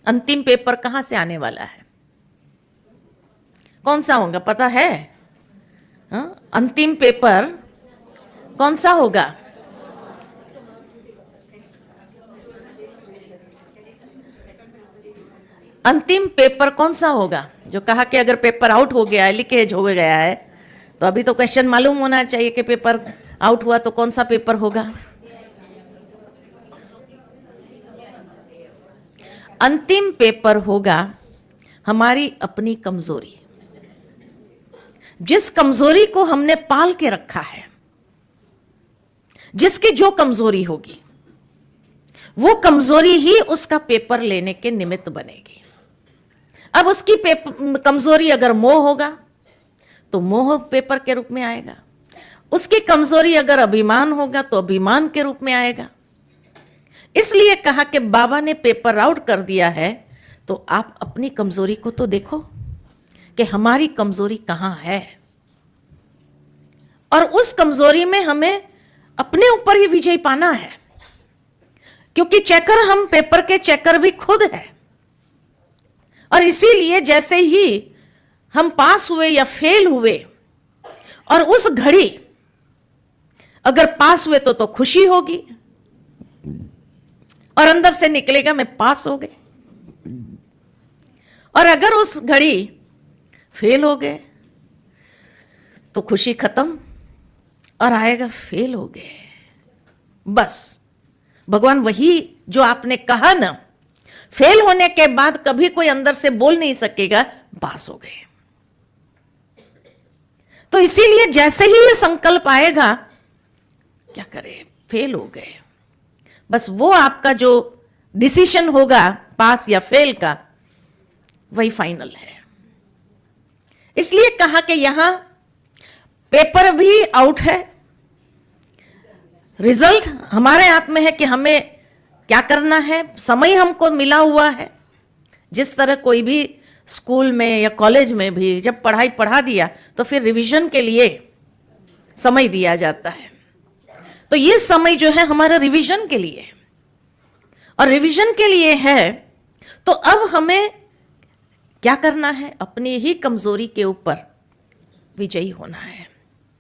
अंतिम पेपर कहां से आने वाला है? कौन सा होगा पता है? अंतिम पेपर कौन सा होगा? अंतिम पेपर कौन सा होगा? जो कहा कि अगर पेपर आउट हो गया है, लीकेज हो गया है, तो अभी तो क्वेश्चन मालूम होना चाहिए कि पेपर आउट हुआ तो कौन सा पेपर होगा? अंतिम पेपर होगा हमारी अपनी कमजोरी, जिस कमजोरी को हमने पाल के रखा है, जिसकी जो कमजोरी होगी वो कमजोरी ही उसका पेपर लेने के निमित्त बनेगी। अब उसकी कमजोरी अगर मोह होगा तो मोह पेपर के रूप में आएगा, उसकी कमजोरी अगर अभिमान होगा तो अभिमान के रूप में आएगा। इसलिए कहा कि बाबा ने पेपर आउट कर दिया है तो आप अपनी कमजोरी को तो देखो कि हमारी कमजोरी कहां है, और उस कमजोरी में हमें अपने ऊपर ही विजय पाना है, क्योंकि चेकर हम पेपर के चेकर भी खुद है। और इसीलिए जैसे ही हम पास हुए या फेल हुए, और उस घड़ी अगर पास हुए तो खुशी होगी और अंदर से निकलेगा मैं पास हो गए, और अगर उस घड़ी फेल हो गए तो खुशी खत्म और आएगा फेल हो गए। बस भगवान वही जो आपने कहा ना, फेल होने के बाद कभी कोई अंदर से बोल नहीं सकेगा पास हो गए। तो इसीलिए जैसे ही ये संकल्प आएगा, क्या करें, फेल हो गए, बस वो आपका जो डिसीजन होगा पास या फेल का, वही फाइनल है। इसलिए कहा कि यहां पेपर भी आउट है, रिजल्ट हमारे हाथ में है कि हमें क्या करना है। समय हमको मिला हुआ है, जिस तरह कोई भी स्कूल में या कॉलेज में भी जब पढ़ाई पढ़ा दिया तो फिर रिवीजन के लिए समय दिया जाता है। तो ये समय जो है हमारा रिवीजन के लिए, और रिवीजन के लिए है तो अब हमें क्या करना है, अपनी ही कमजोरी के ऊपर विजयी होना है।